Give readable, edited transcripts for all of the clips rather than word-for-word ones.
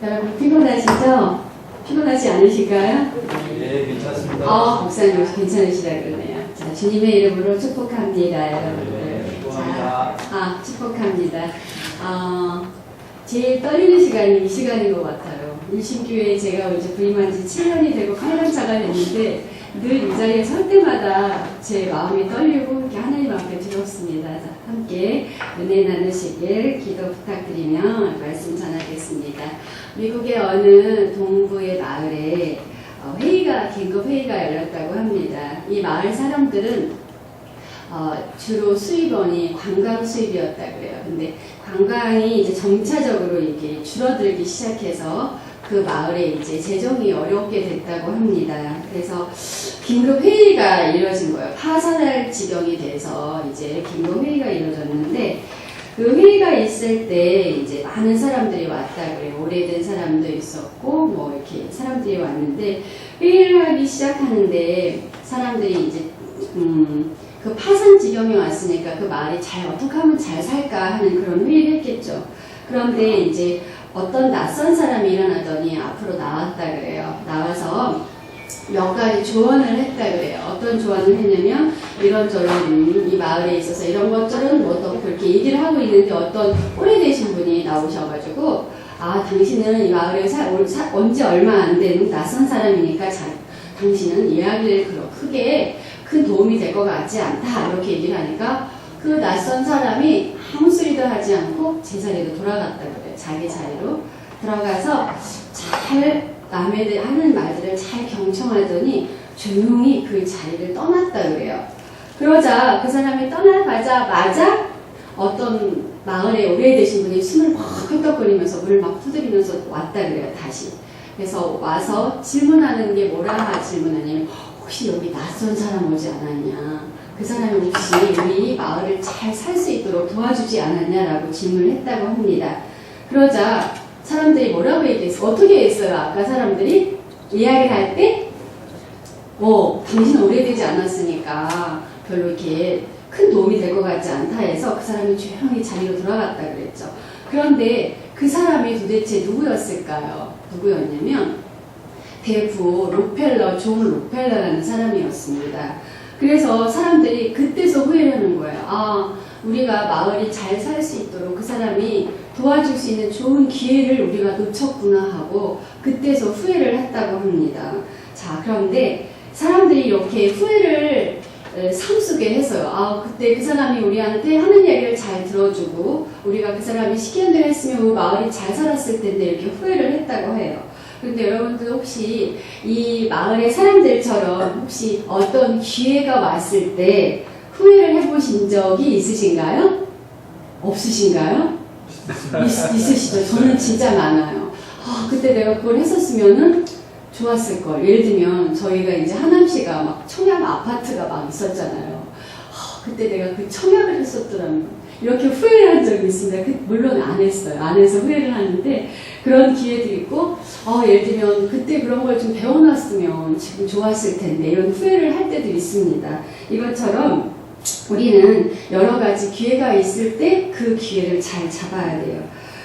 여러분 피곤하시죠? 피곤하지 않으실까요? 네, 괜찮습니다. 목사님 괜찮으시다 그러네요. 자, 주님의 이름으로 축복합니다, 여러분들. 네, 축복합니다. 축복합니다. 제일 떨리는 시간이 이 시간인 것 같아요. 일신교회에 제가 이제 부임한 지 7년이 되고 8년차가 됐는데 늘 이 자리에 설 때마다 제 마음이 떨리고 이렇게 하나님 앞에 두렵습니다. 자, 함께 은혜 나누시길 기도 부탁드리며 말씀 전하겠습니다. 미국의 어느 동부의 마을에 긴급 회의가 열렸다고 합니다. 이 마을 사람들은 주로 수입원이 관광 수입이었다 그래요. 근데 관광이 이제 점차적으로 이렇게 줄어들기 시작해서 그 마을에 이제 재정이 어렵게 됐다고 합니다. 그래서 긴급 회의가 이루어진 거예요. 파산할 지경이 돼서 이제 긴급 회의가 이루어졌는데 그 회의가 있을 때 이제 많은 사람들이 왔다 그래요. 오래된 사람도 있었고 뭐 이렇게 사람들이 왔는데 회의를 하기 시작하는데 사람들이 이제 그 파산 지경에 왔으니까 그 마을이 어떻게 하면 잘 살까 하는 그런 회의를 했겠죠. 그런데 이제 어떤 낯선 사람이 일어나더니 앞으로 나왔다 그래요. 나와서 몇 가지 조언을 했다 그래요. 어떤 조언을 했냐면 이런저런 이 마을에 있어서 이런 것들은 뭐 그렇게 얘기를 하고 있는데 어떤 오래되신 분이 나오셔가지고 당신은 이 마을에 온지 얼마 안 된 낯선 사람이니까 당신은 이야기를 그렇게 크게 큰 도움이 될 것 같지 않다 이렇게 얘기를 하니까 그 낯선 사람이 아무 소리도 하지 않고 제자리로 돌아갔다 그래요. 자기 자리로 들어가서 잘 남의 하는 말들을 잘 경청하더니 조용히 그 자리를 떠났다 그래요. 그러자 그 사람이 떠나가자마자 어떤 마을에 오래되신 분이 숨을 막 헐떡거리면서 물을 막 두드리면서 왔다 그래요. 다시. 그래서 와서 질문하는 게 뭐라 질문하냐면 혹시 여기 낯선 사람 오지 않았냐? 그 사람이 혹시 우리 마을을 잘 살 수 있도록 도와주지 않았냐라고 질문을 했다고 합니다. 그러자 사람들이 뭐라고 얘기했어요? 어떻게 했어요? 아까 사람들이 이야기를 할 때 당신은 오래되지 않았으니까 별로 이렇게 큰 도움이 될 것 같지 않다 해서 그 사람이 조용히 자리로 돌아갔다 그랬죠. 그런데 그 사람이 도대체 누구였을까요? 누구였냐면 대부 존 록펠러라는 사람이었습니다. 그래서 사람들이 그때서 후회를 하는 거예요. 우리가 마을이 잘 살 수 있도록 그 사람이 도와줄 수 있는 좋은 기회를 우리가 놓쳤구나 하고 그때서 후회를 했다고 합니다. 자, 그런데 사람들이 이렇게 후회를 삼수게 해서요. 그때 그 사람이 우리한테 하는 얘기를 잘 들어주고 우리가 그 사람이 시키는 대로 했으면 우리 마을이 잘 살았을 텐데 이렇게 후회를 했다고 해요. 그런데 여러분들 혹시 이 마을의 사람들처럼 혹시 어떤 기회가 왔을 때 후회를 해보신 적이 있으신가요? 없으신가요? 있으시죠? 저는 진짜 많아요. 그때 내가 그걸 했었으면은 좋았을걸. 예를 들면 저희가 이제 하남시가 막 청약 아파트가 막 있었잖아요. 그때 내가 그 청약을 했었더라면 이렇게 후회를 한 적이 있습니다. 물론 안 했어요. 안 해서 후회를 하는데 그런 기회도 있고 예를 들면 그때 그런 걸 좀 배워놨으면 지금 좋았을 텐데 이런 후회를 할 때도 있습니다. 이것처럼 우리는 여러 가지 기회가 있을 때 그 기회를 잘 잡아야 돼요.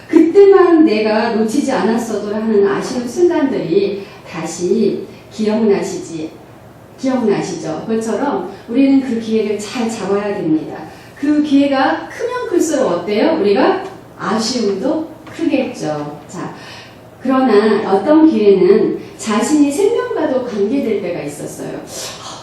그때만 내가 놓치지 않았어도 하는 아쉬운 순간들이 다시 기억나시죠? 그것처럼 우리는 그 기회를 잘 잡아야 됩니다. 그 기회가 크면 클수록 어때요? 우리가 아쉬움도 크겠죠. 자, 그러나 어떤 기회는 자신이 생명과도 관계될 때가 있었어요.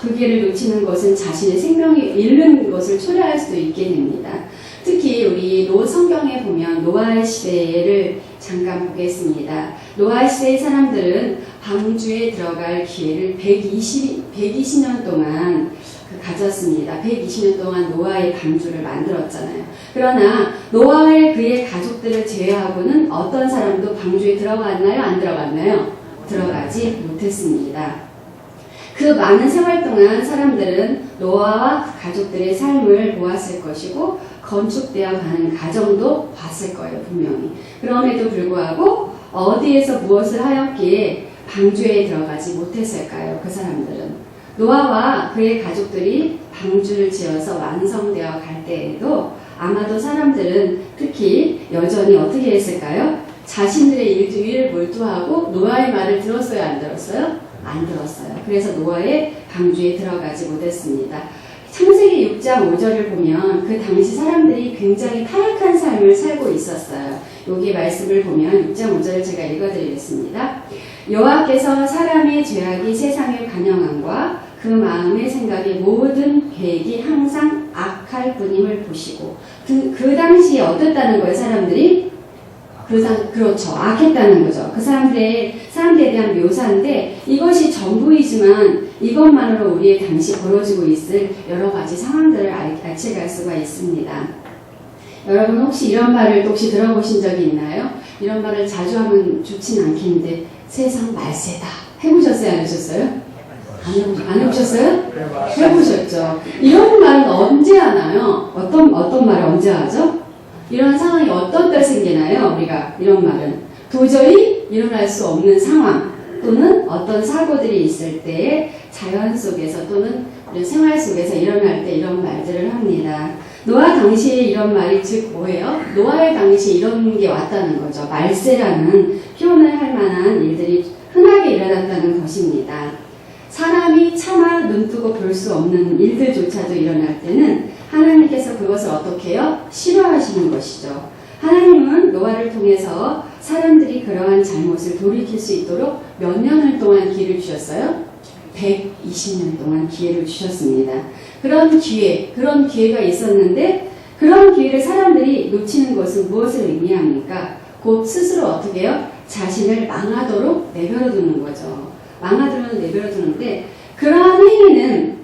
그 기회를 놓치는 것은 자신의 생명이 잃는 것을 초래할 수도 있게 됩니다. 특히 우리 성경에 보면 노아의 시대를 잠깐 보겠습니다. 노아의 시대의 사람들은 방주에 들어갈 기회를 120년 동안 가졌습니다. 120년 동안 노아의 방주를 만들었잖아요. 그러나 노아의 그의 가족들을 제외하고는 어떤 사람도 방주에 들어갔나요? 안 들어갔나요? 들어가지 못했습니다. 그 많은 세월 동안 사람들은 노아와 그 가족들의 삶을 보았을 것이고 건축되어 가는 가정도 봤을 거예요. 분명히. 그럼에도 불구하고 어디에서 무엇을 하였기에 방주에 들어가지 못했을까요? 그 사람들은. 노아와 그의 가족들이 방주를 지어서 완성되어 갈 때에도 아마도 사람들은 특히 여전히 어떻게 했을까요? 자신들의 일에 몰두하고 노아의 말을 들었어요, 안 들었어요? 안 들었어요. 그래서 노아의 방주에 들어가지 못했습니다. 창세기 6장 5절을 보면 그 당시 사람들이 굉장히 타락한 삶을 살고 있었어요. 여기 말씀을 보면 6장 5절을 제가 읽어드리겠습니다. 여호와께서 사람의 죄악이 세상에 관영함과 그 마음의 생각의 모든 계획이 항상 악할 뿐임을 보시고 그 당시에 어땠다는 거예요, 사람들이? 그렇죠. 악했다는 거죠. 그 사람들에 대한 묘사인데 이것이 전부이지만 이것만으로 우리의 당시 벌어지고 있을 여러 가지 상황들을 알체갈 수가 있습니다. 여러분 혹시 이런 말을 혹시 들어보신 적이 있나요? 이런 말을 자주 하면 좋진 않겠는데 세상 말세다. 해보셨어요? 안 해보셨어요? 안 해보셨어요? 해보셨죠. 이런 말은 언제 하나요? 어떤 말을 언제 하죠? 이런 상황이 어떤 때 생기나요? 우리가 이런 말은 도저히 일어날 수 없는 상황 또는 어떤 사고들이 있을 때 자연 속에서 또는 우리 생활 속에서 일어날 때 이런 말들을 합니다. 노아 당시에 이런 말이 즉 뭐예요? 노아의 당시에 이런 게 왔다는 거죠. 말세라는 표현을 할 만한 일들이 흔하게 일어났다는 것입니다. 사람이 차마 눈뜨고 볼 수 없는 일들조차도 일어날 때는 하나님께서 그것을 어떻게 해요? 싫어하시는 것이죠. 하나님은 노아를 통해서 사람들이 그러한 잘못을 돌이킬 수 있도록 몇 년을 동안 기회를 주셨어요? 120년 동안 기회를 주셨습니다. 그런 기회가 있었는데 그런 기회를 사람들이 놓치는 것은 무엇을 의미합니까? 곧 스스로 어떻게 해요? 자신을 망하도록 내버려두는 거죠. 망하도록 내버려두는데 그러한 행위는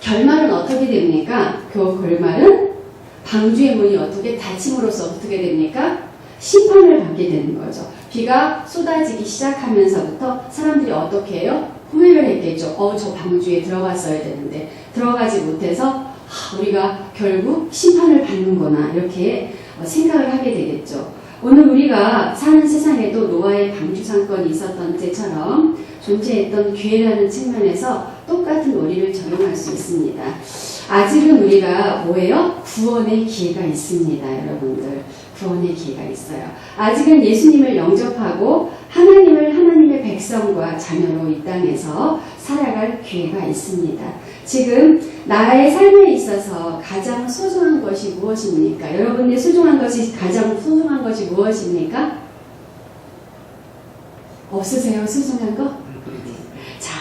결말은 어떻게 됩니까? 그 결말은 방주의 문이 어떻게 닫힘으로써 어떻게 됩니까? 심판을 받게 되는 거죠. 비가 쏟아지기 시작하면서부터 사람들이 어떻게 해요? 후회를 했겠죠. 저 방주에 들어갔어야 되는데 들어가지 못해서 우리가 결국 심판을 받는구나 이렇게 생각을 하게 되겠죠. 오늘 우리가 사는 세상에도 노아의 방주 사건이 있었던 때처럼 존재했던 기회라는 측면에서 똑같은 원리를 적용할 수 있습니다. 아직은 우리가 뭐예요? 구원의 기회가 있습니다, 여러분들. 구원의 기회가 있어요. 아직은 예수님을 영접하고 하나님의 백성과 자녀로 이 땅에서 살아갈 기회가 있습니다. 지금 나의 삶에 있어서 가장 소중한 것이 무엇입니까? 여러분의 가장 소중한 것이 무엇입니까? 없으세요? 소중한 거? 자,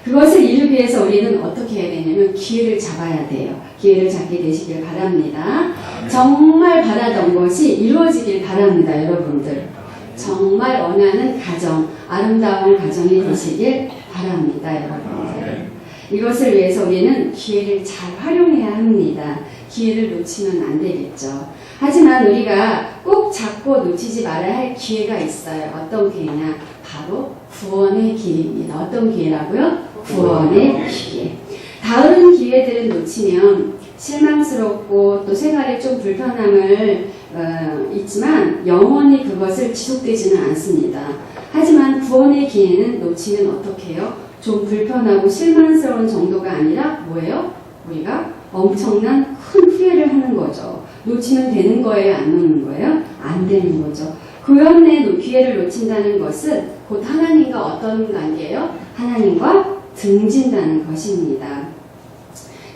그것을 이루기 위해서 우리는 어떻게 해야 되냐면 기회를 잡아야 돼요. 기회를 잡게 되시길 바랍니다. 정말 바라던 것이 이루어지길 바랍니다, 여러분들. 정말 원하는 가정, 아름다운 가정이 되시길 바랍니다, 여러분들. 이것을 위해서 우리는 기회를 잘 활용해야 합니다. 기회를 놓치면 안 되겠죠. 하지만 우리가 꼭 잡고 놓치지 말아야 할 기회가 있어요. 어떤 기회냐? 바로 구원의 기회입니다. 어떤 기회라고요? 구원의 기회. 다른 기회들은 놓치면 실망스럽고 또 생활에 좀 불편함을 있지만 영원히 그것을 지속되지는 않습니다. 하지만 구원의 기회는 놓치면 어떻게 해요? 좀 불편하고 실망스러운 정도가 아니라 뭐예요? 우리가 엄청난 큰 후회를 하는 거죠. 놓치면 되는 거예요? 안 놓는 거예요? 안 되는 거죠. 구원의 기회를 놓친다는 것은 곧 하나님과 어떤 관계예요? 하나님과 등진다는 것입니다.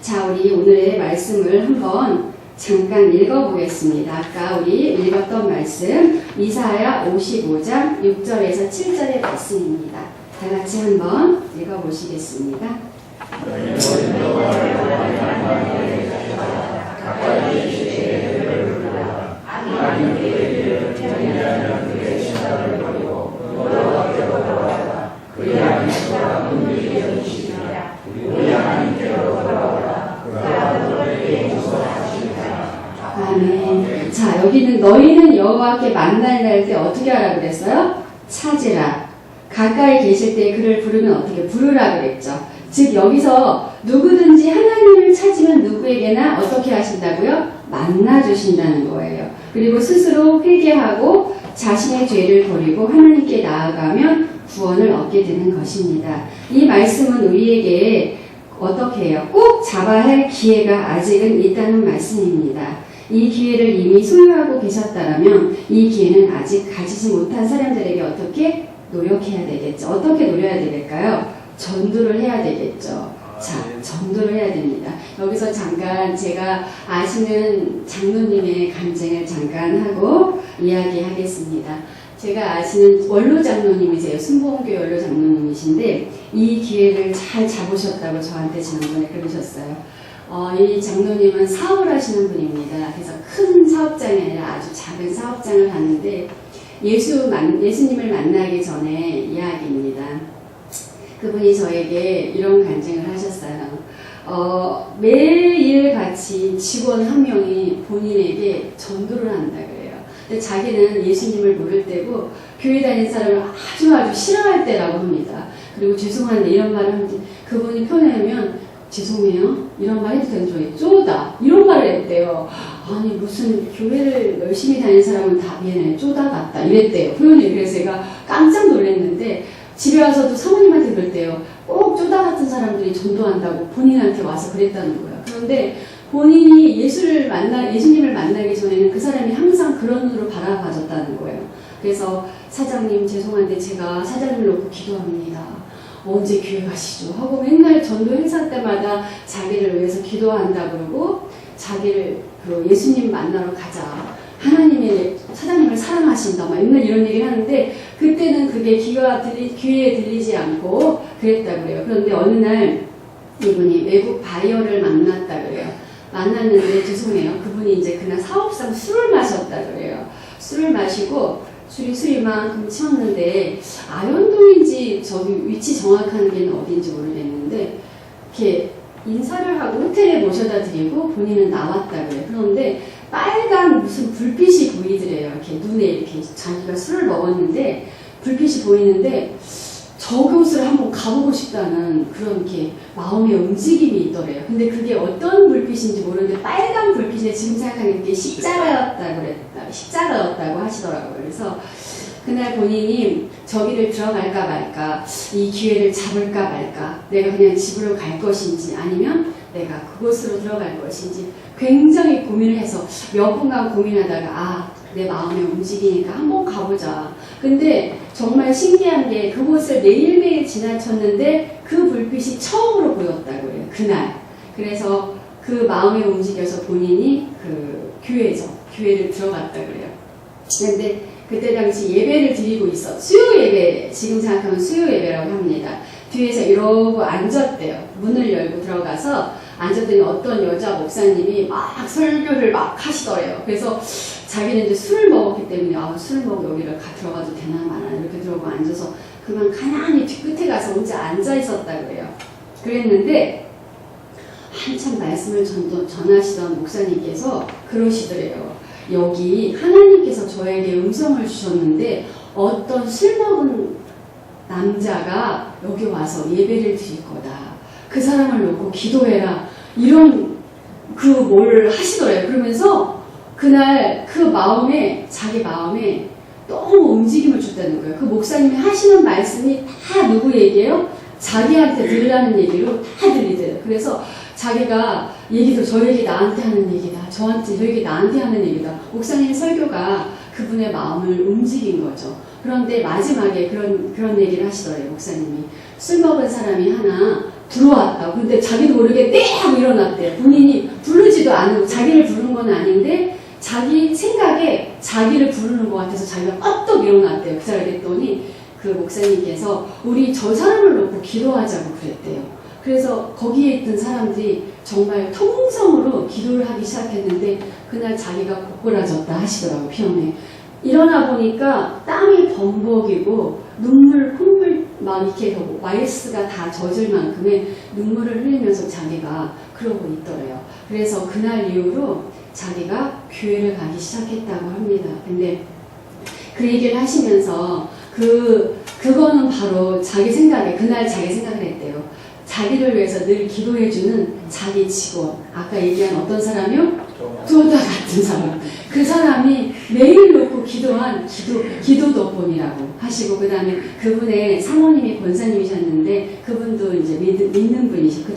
자, 우리 오늘의 말씀을 한번 잠깐 읽어보겠습니다. 아까 우리 읽었던 말씀 이사야 55장 6절에서 7절의 말씀입니다. 다 같이 한번 읽어보시겠습니다. 아멘. 자, 여기는 너희는 여호와께 만날 날 때 어떻게 하라 그랬어요? 찾으라. 가까이 계실 때 그를 부르면 어떻게 부르라 그랬죠. 즉 여기서 누구든지 하나님을 찾으면 누구에게나 어떻게 하신다고요? 만나주신다는 거예요. 그리고 스스로 회개하고 자신의 죄를 버리고 하나님께 나아가면 구원을 얻게 되는 것입니다. 이 말씀은 우리에게 어떻게 해요? 꼭 잡아야 할 기회가 아직은 있다는 말씀입니다. 이 기회를 이미 소유하고 계셨다라면 이 기회는 아직 가지지 못한 사람들에게 어떻게 노력해야 되겠죠? 어떻게 노려야 되겠까요? 전도를 해야 되겠죠. 자, 전도를 해야 됩니다. 여기서 잠깐 제가 아시는 장로님의 간증을 잠깐 하고 이야기하겠습니다. 제가 아시는 원로 장로님이세요. 순복음교회 원로 장로님이신데 이 기회를 잘 잡으셨다고 저한테 지난번에 그러셨어요. 이 장로님은 사업을 하시는 분입니다. 그래서 큰 사업장이 아니라 아주 작은 사업장을 하는데 예수님을 만나기 전에 이야기입니다. 그분이 저에게 이런 간증을 하셨어요. 매일 같이 직원 한 명이 본인에게 전도를 한다 그래요. 근데 자기는 예수님을 모를 때고 교회 다니는 사람을 아주 싫어할 때라고 합니다. 그리고 죄송한데 이런 말을 하는데 그분이 표현하면 죄송해요. 이런 말 해도 되는 줄 쪼다. 이런 말을 했대요. 아니 무슨 교회를 열심히 다니는 사람은 다 미안해. 쪼다 같다. 이랬대요. 표현이. 그래서 제가 깜짝 놀랐는데 집에 와서도 사모님한테 그랬대요. 꼭 쪼다 같은 사람들이 전도한다고 본인한테 와서 그랬다는 거예요. 그런데 본인이 예수님을 만나기 전에는 그 사람이 항상 그런 눈으로 바라봐줬다는 거예요. 그래서 사장님 죄송한데 제가 사장님을 놓고 기도합니다. 언제 교회 가시죠? 하고 맨날 전도 행사 때마다 자기를 위해서 기도한다 그러고 자기를 예수님 만나러 가자. 하나님의 사장님을 사랑하신다. 막 맨날 이런 얘기를 하는데 그때는 그게 귀에 들리지 않고 그랬다 그래요. 그런데 어느 날 이분이 외국 바이어를 만났다 그래요. 만났는데 죄송해요. 그분이 이제 그날 사업상 술을 마셨다 그래요. 술을 마시고 술이 이만큼 치웠는데 아현동인지 저기 위치 정확한 데는 어딘지 모르겠는데 이렇게 인사를 하고 호텔에 모셔다 드리고 본인은 나왔다 그래요. 그런데 빨간 무슨 불빛이 보이더래요. 이렇게 눈에 이렇게 자기가 술을 먹었는데 불빛이 보이는데 저곳을 한번 가보고 싶다는 그런 이렇게 마음의 움직임이 있더래요. 근데 그게 어떤 불빛인지 모르는데 빨간 불빛에 지금 생각하는 게 십자가였다고 하시더라고요. 그래서 그날 본인이 저기를 들어갈까 말까, 이 기회를 잡을까 말까, 내가 그냥 집으로 갈 것인지 아니면 내가 그곳으로 들어갈 것인지 굉장히 고민을 해서 몇 분간 고민하다가 내 마음이 움직이니까 한번 가보자. 근데 정말 신기한 게 그곳을 매일매일 지나쳤는데 그 불빛이 처음으로 보였다고 해요. 그날. 그래서 그 마음에 움직여서 본인이 그 교회를 들어갔다 그래요. 근데 그때 당시 예배를 드리고 있어. 수요 예배, 지금 생각하면 수요 예배라고 합니다. 뒤에서 이러고 앉았대요. 문을 열고 들어가서 앉았더니 어떤 여자 목사님이 막 설교를 막 하시더래요. 그래서 자기는 이제 술을 먹었기 때문에 술을 먹고 여기를 들어가도 되나 마나 이렇게 들어가고 앉아서 그만 가만히 뒤끝에 가서 혼자 앉아 있었다 그래요. 그랬는데 한참 말씀을 전하시던 목사님께서 그러시더래요. 여기 하나님께서 저에게 음성을 주셨는데 어떤 술 먹은 남자가 여기 와서 예배를 드릴 거다. 그 사람을 놓고 기도해라. 이런 뭘 하시더래요. 그러면서 그날 자기 마음에 너무 움직임을 줬다는 거예요. 그 목사님이 하시는 말씀이 다 누구 얘기예요? 자기한테 들으라는 얘기로 다 들리대요. 그래서 자기가 저 얘기 나한테 하는 얘기다. 저 얘기 나한테 하는 얘기다. 목사님의 설교가 그분의 마음을 움직인 거죠. 그런데 마지막에 그런 얘기를 하시더래요. 목사님이. 술 먹은 사람이 하나 들어왔다. 근데 자기도 모르게 네! 하고 일어났대요. 본인이 부르지도 않고 자기를 부르는 건 아닌데 자기 생각에 자기를 부르는 것 같아서 자기가 껐떡 일어났대요. 그 자리에 했더니 그 목사님께서 우리 저 사람을 놓고 기도하자고 그랬대요. 그래서 거기에 있던 사람들이 정말 통성으로 기도를 하기 시작했는데 그날 자기가 고꾸라졌다 하시더라고요. 피험에. 일어나 보니까 땀이 범벅이고 콧물 막 이렇게 와이스가 다 젖을 만큼의 눈물을 흘리면서 자기가 그러고 있더래요. 그래서 그날 이후로 자기가 교회를 가기 시작했다고 합니다. 근데 그 얘기를 하시면서 그거는 바로 그날 자기 생각을 했대요. 자기를 위해서 늘 기도해주는 자기 직원. 아까 얘기한 어떤 사람이요? 쪼다 같은 사람. 그 사람이 매일 놓고 기도한 기도 덕분이라고 하시고, 그 다음에 그분의 사모님이 권사님이셨는데, 그분도 이제 믿는 분이시고,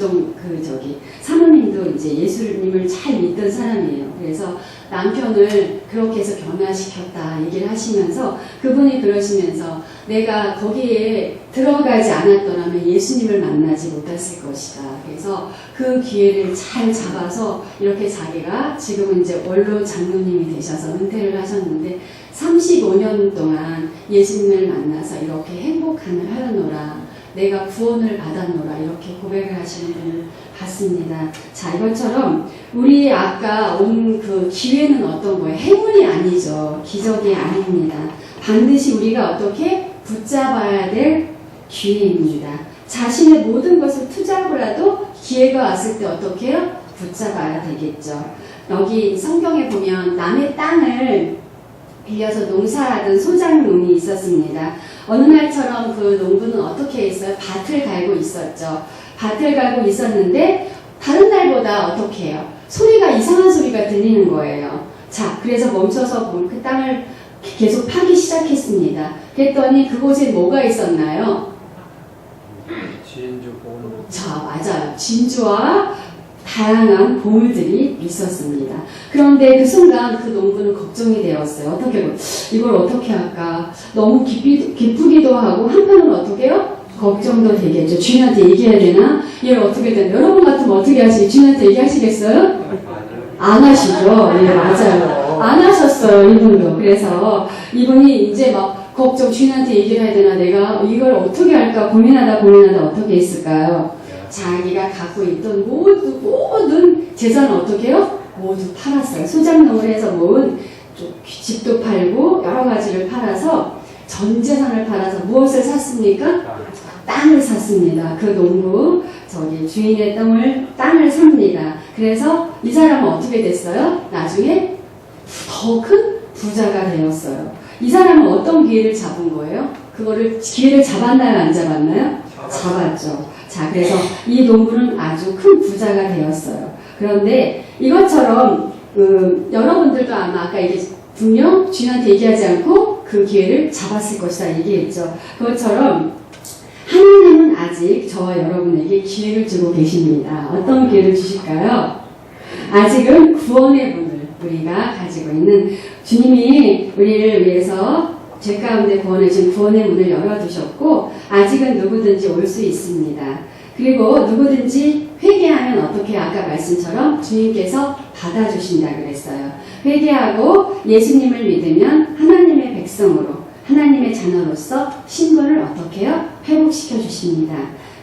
사모님도 이제 예수님을 잘 믿던 사람이에요. 그래서 남편을 그렇게 해서 변화시켰다 얘기를 하시면서 그분이 그러시면서 내가 거기에 들어가지 않았더라면 예수님을 만나지 못했을 것이다. 그래서 그 기회를 잘 잡아서 이렇게 자기가 지금은 이제 원로 장로님이 되셔서 은퇴를 하셨는데 35년 동안 예수님을 만나서 이렇게 행복함을 하였노라. 내가 구원을 받았노라. 이렇게 고백을 하시는 분을 봤습니다. 자, 이것처럼 우리 아까 온 그 기회는 어떤 거예요? 행운이 아니죠. 기적이 아닙니다. 반드시 우리가 어떻게 붙잡아야 될 기회입니다. 자신의 모든 것을 투자하고라도 기회가 왔을 때 어떻게 해요? 붙잡아야 되겠죠. 여기 성경에 보면 남의 땅을 빌려서 농사하던 소작농이 있었습니다. 어느 날처럼 그 농부는 어떻게 했어요? 밭을 갈고 있었죠. 밭을 갈고 있었는데 다른 날보다 어떻게 해요? 소리가 이상한 소리가 들리는 거예요. 자, 그래서 멈춰서 그 땅을 계속 파기 시작했습니다. 그랬더니 그곳에 뭐가 있었나요? 진주 보물. 자, 맞아요. 진주와 다양한 보물들이 있었습니다. 그런데 그 순간 그 농부는 걱정이 되었어요. 이걸 어떻게 할까? 너무 기쁘기도 하고 한편은 어떻게 해요? 걱정도 되겠죠. 주인한테 얘기해야 되나? 얘를 어떻게 되나? 여러분 같으면 어떻게 하시지? 주인한테 얘기하시겠어요? 안 하시죠? 예, 맞아요. 안 하셨어요, 이분도. 그래서 이분이 이제 막 걱정, 주인한테 얘기를 해야 되나? 내가 이걸 어떻게 할까? 고민하다 어떻게 했을까요? 자기가 갖고 있던 모든 재산을 어떻게 해요? 모두 팔았어요. 소작농을 해서 모은 집도 팔고 여러 가지를 팔아서 전 재산을 팔아서 무엇을 샀습니까? 땅을 샀습니다. 그 농부 주인의 땅을 삽니다. 그래서 이 사람은 어떻게 됐어요? 나중에 더 큰 부자가 되었어요. 이 사람은 어떤 기회를 잡은 거예요? 그거를 기회를 잡았나요? 안 잡았나요? 잡았죠. 자, 그래서 이 농부는 아주 큰 부자가 되었어요. 그런데 이것처럼 여러분들도 아마 아까 이게 분명 주인한테 얘기하지 않고 그 기회를 잡았을 것이다 얘기했죠. 그것처럼 하나님은 아직 저와 여러분에게 기회를 주고 계십니다. 어떤 기회를 주실까요? 아직은 구원의 문을 우리가 가지고 있는 주님이 우리를 위해서 죄 가운데 구원해 준 구원의 문을 열어두셨고 아직은 누구든지 올 수 있습니다. 그리고 누구든지 회개하면 어떻게 아까 말씀처럼 주님께서 받아주신다 그랬어요. 회개하고 예수님을 믿으면 하나님의 백성으로 하나님의 자녀로서 신분을 어떻게 해요? 회복시켜 주십니다.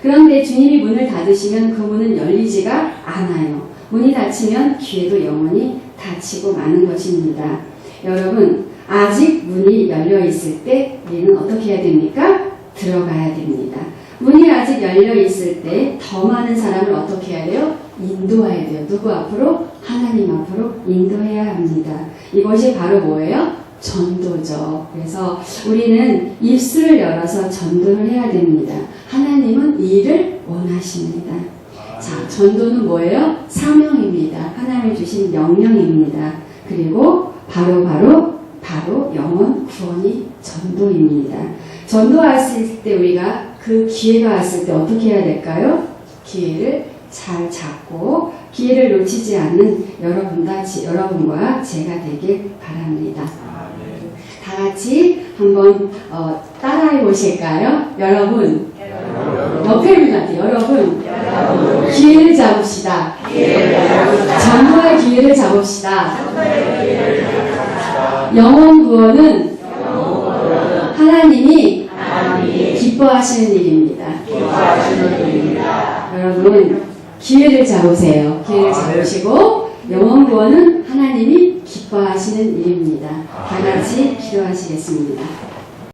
그런데 주님이 문을 닫으시면 그 문은 열리지가 않아요. 문이 닫히면 기회도 영원히 닫히고 마는 것입니다. 여러분, 아직 문이 열려 있을 때 우리는 어떻게 해야 됩니까? 들어가야 됩니다. 문이 아직 열려 있을 때 더 많은 사람을 어떻게 해야 돼요? 인도해야 돼요. 누구 앞으로? 하나님 앞으로 인도해야 합니다. 이것이 바로 뭐예요? 전도죠. 그래서 우리는 입술을 열어서 전도를 해야 됩니다. 하나님은 이 일을 원하십니다. 자, 전도는 뭐예요? 사명입니다. 하나님 주신 명령입니다. 그리고 바로 영혼 구원이 전도입니다. 전도했을 때 우리가 그 기회가 왔을 때 어떻게 해야 될까요? 기회를 잘 잡고 기회를 놓치지 않는 여러분과 제가 되길 바랍니다. 다 같이 한번 따라해 보실까요? 여러분, 옆에 분한테 여러분, 기회를 잡읍시다. 전도의 기회를 잡읍시다. 영혼 구원은 하나님이 기뻐하시는 일입니다. 여러분, 기회를 잡으세요. 기회를 잡으시고 영혼 구원은 하나님이 기뻐하시는 일입니다. 다 같이 기도하시겠습니다.